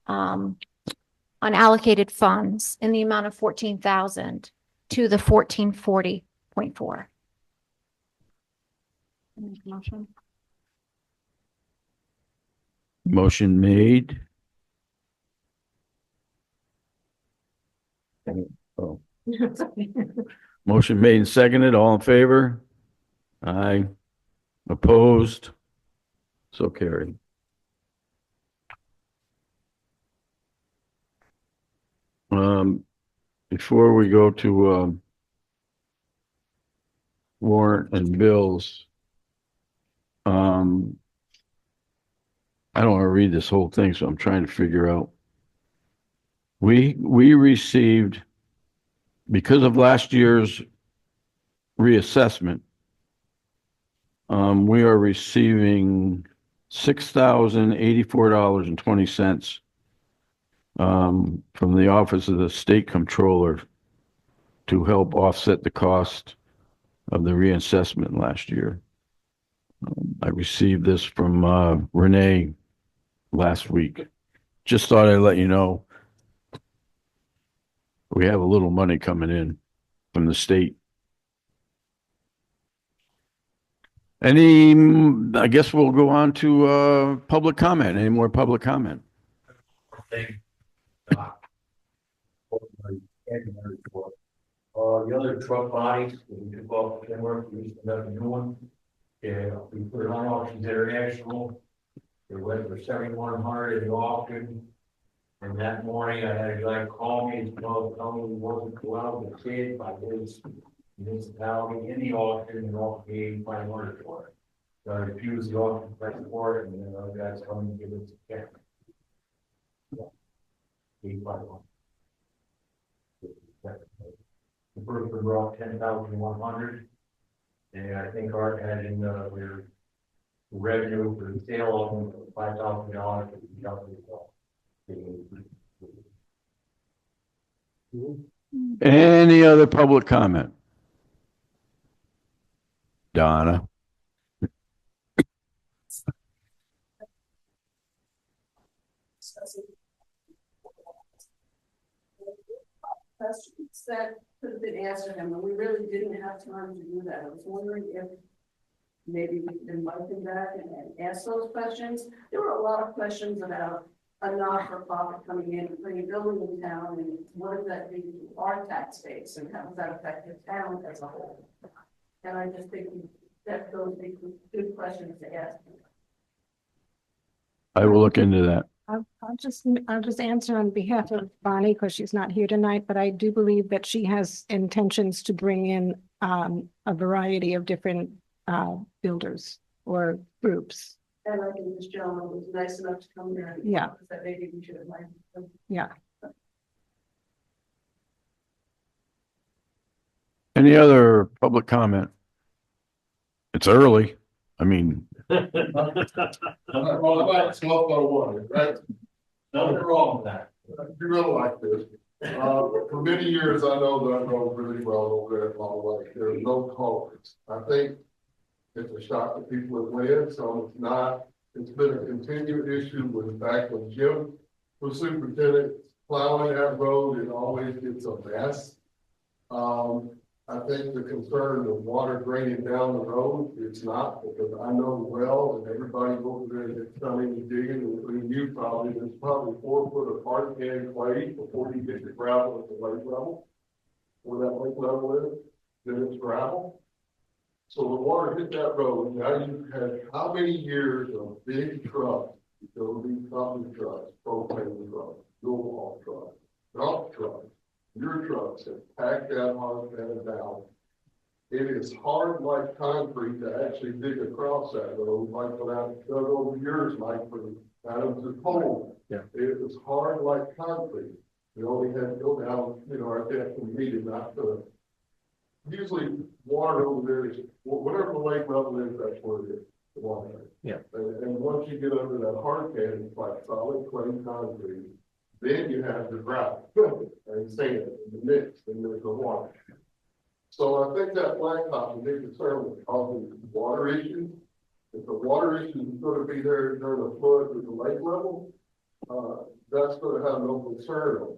unallocated funds in the amount of 14,000 to the 1440.4. Make a motion. Motion made. Oh. Motion made and seconded. All in favor? Aye. Opposed? So carried. Before we go to warrant and bills, I don't want to read this whole thing, so I'm trying to figure out. We received, because of last year's reassessment, we are receiving $6,084.20 from the Office of the State Comptroller to help offset the cost of the reassessment last year. I received this from Renee last week. Just thought I'd let you know we have a little money coming in from the state. I guess we'll go on to public comment. Any more public comment? The other truck bodies, we took off September, we used to have a new one. Yeah, we put it on auctions international. They went for 7,100 at the auction. And that morning, I had a guy call me, tell me he wasn't allowed to bid by his municipality in the auction, and all paid $500 for it. So I refused the auction price for it, and then other guys come and give it to check. Paid $500. The first one brought 10,100, and I think Art had in their revenue for the sale of them $5,000 for the company. Any other public comment? Donna? Questions that could have been answered, and we really didn't have time to do that. I was wondering if maybe we can invite them back and ask those questions. There were a lot of questions about a not-for-profit coming in and putting a building in town, and what does that do to our tax base, and how does that affect the town as a whole? And I just think that those would be good questions to ask. I will look into that. I'll just answer on behalf of Bonnie because she's not here tonight, but I do believe that she has intentions to bring in a variety of different builders or groups. And I think this gentleman was nice enough to come here. And Yeah. that maybe we should have liked them. Yeah. Any other public comment? It's early. I mean, Well, about smoke on water, right? Nothing wrong with that. You really like this. For many years, I know that I know really well over there at Long Lake. There are no culverts. I think it's a shock that people have lived, so it's not. It's been a continued issue with back when Jim was superintendent, plowing that road, it always gets a mess. I think the concern of water draining down the road, it's not, because I know well, and everybody over there that's coming and digging, including you probably, there's probably 4 foot of hard can clay before you get to gravel at the lake level. Where that lake level is, then it's gravel. So the water hit that road, now you've had how many years of big trucks, utility company trucks, propane trucks, fuel haul trucks, dump trucks. Your trucks have packed that hard pan down. It is hard like concrete to actually dig across that road, like when I dug over yours, Mike, for Adams to Cold. Yeah. It was hard like concrete. We only had to go down, our depth and meet not to. Usually water over there is, whatever the lake level is, that's where it is, the water. Yeah. And once you get under that hard pan, it's like solid clay concrete. Then you have the gravel and sand and the mix, and there's the water. So I think that blacktop is a big concern with causing water issues. If the water issue is going to be there during the flood with the lake level, that's going to have no concern.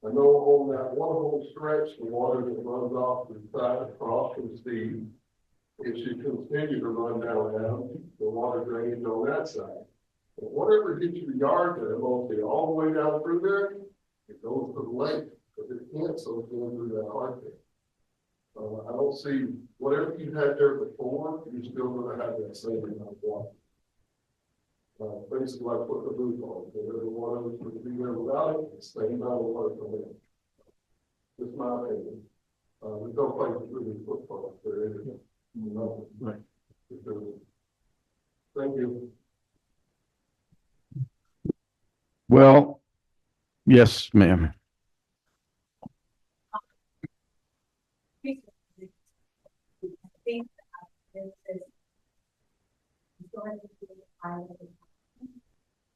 I know on that one whole stretch, the water that runs off the side across from Steve, it should continue to run down the water drainage on that side. But whatever hits your yard there, mostly all the way down through there, it goes to the lake, because it can't so go through that hard thing. I don't see, whatever you had there before, you're still going to have that same amount of water. Basically like putting the roof on, whatever water was going to be there without it, it's the same amount of water coming in. Just my opinion. There's no place to really put for it. There is nothing. Right. Thank you. well, yes, ma'am.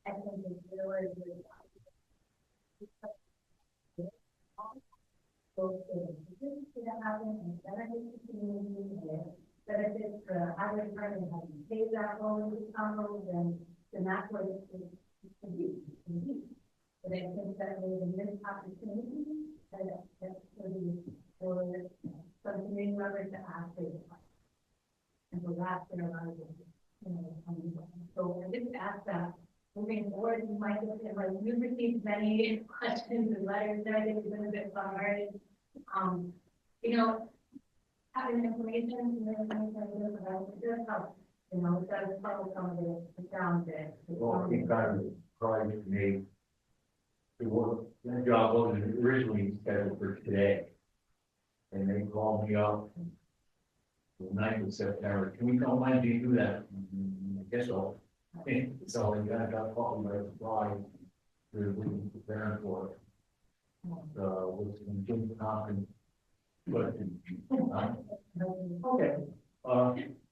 I think it's really, really both the business to happen and benefits the community and benefits the highway department having paid that road to tunnels and that's what it should be. But I think that there's a missed opportunity and that's for some community members to ask for the and for that, so I just ask that moving forward, you might look at like we've received many questions and letters that have been a bit bombarded. Having information, about it does help. It does help some of the challenges. Well, he kind of tried to make that job wasn't originally scheduled for today. And they called me up the 9th of September, can we come Monday and do that? I guess so. So I got called by the fly, we're preparing for it. Was in Jim's conference. But, okay,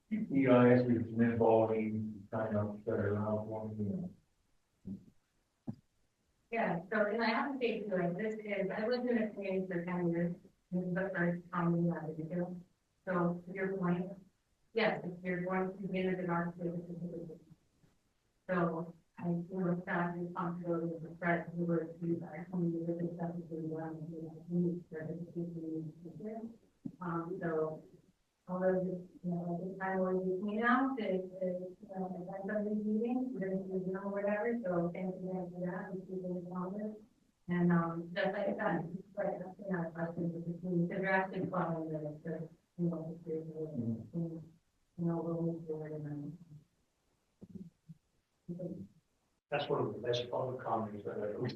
you guys, we've been involving, kind of, around one, Yeah, so, and I have to say, too, like, this is, I lived in a community for 10 years, this is the first time we had to do. So, to your point, yes, if you're going to be in a dark space, so, I feel that responsibility of the threat we were to our community with this stuff is really well, and we need for education. So, although, you know, the time where you clean out is, you know, at some of these meetings, we're going to do whatever, so thank you guys for that, and keep it on this. And, just like that, like, you know, questions, because they're actually following the, you know, you know, we'll move forward and That's one of the best public comments that I've ever.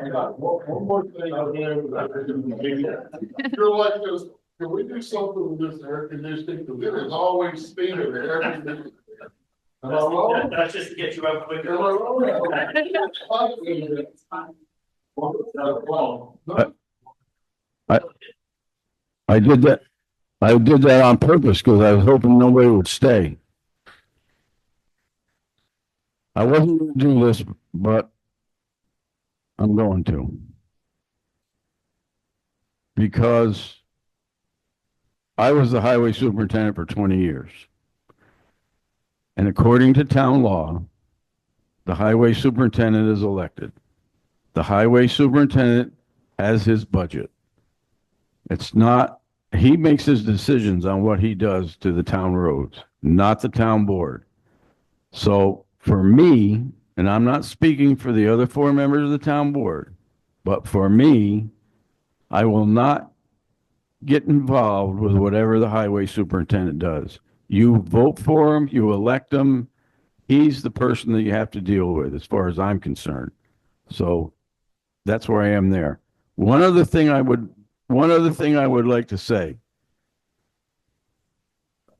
Hang on, one more thing out there. You're like this, can we do something with this air conditioning? Because it is always spinning and everything. Am I wrong? That's just to get you out quicker. Am I wrong? I did that. I did that on purpose because I was hoping nobody would stay. I wasn't going to do this, but I'm going to. Because I was the highway superintendent for 20 years. And according to town law, the highway superintendent is elected. The highway superintendent has his budget. It's not, he makes his decisions on what he does to the town roads, not the town board. So for me, and I'm not speaking for the other 4 members of the town board, but for me, I will not get involved with whatever the highway superintendent does. You vote for him, you elect him. He's the person that you have to deal with as far as I'm concerned. So that's where I am there. One other thing I would like to say.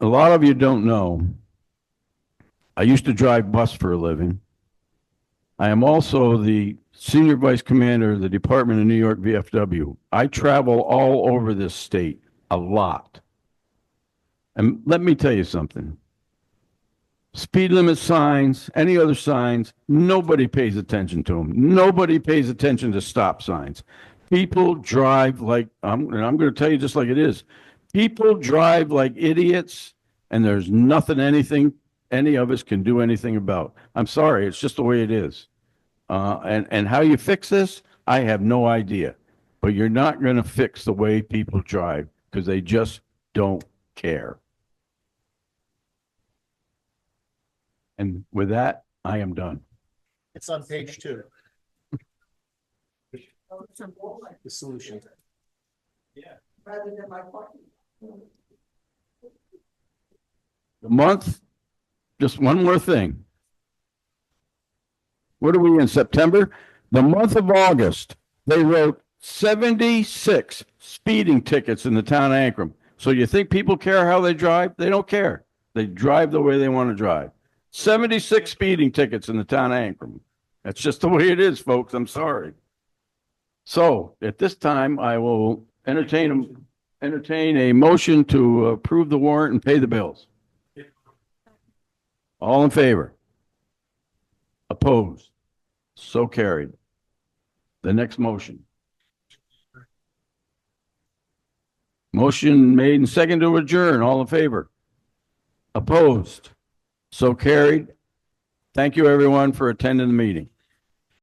A lot of you don't know, I used to drive bus for a living. I am also the Senior Vice Commander of the Department of New York VFW. I travel all over this state, a lot. And let me tell you something. Speed limit signs, any other signs, nobody pays attention to them. Nobody pays attention to stop signs. People drive like, and I'm going to tell you just like it is. People drive like idiots, and there's nothing any of us can do anything about. I'm sorry, it's just the way it is. And how you fix this, I have no idea. But you're not going to fix the way people drive because they just don't care. And with that, I am done. It's on page 2. The solution. Rather than my parking. The month, just one more thing. What are we in, September? The month of August, they wrote 76 speeding tickets in the town of Ankrum. So you think people care how they drive? They don't care. They drive the way they want to drive. 76 speeding tickets in the town of Ankrum. That's just the way it is, folks. I'm sorry. So at this time, I will entertain a motion to approve the warrant and pay the bills. All in favor? Opposed? So carried. The next motion. Motion made and seconded to adjourn. All in favor? Opposed? So carried. Thank you, everyone, for attending the meeting.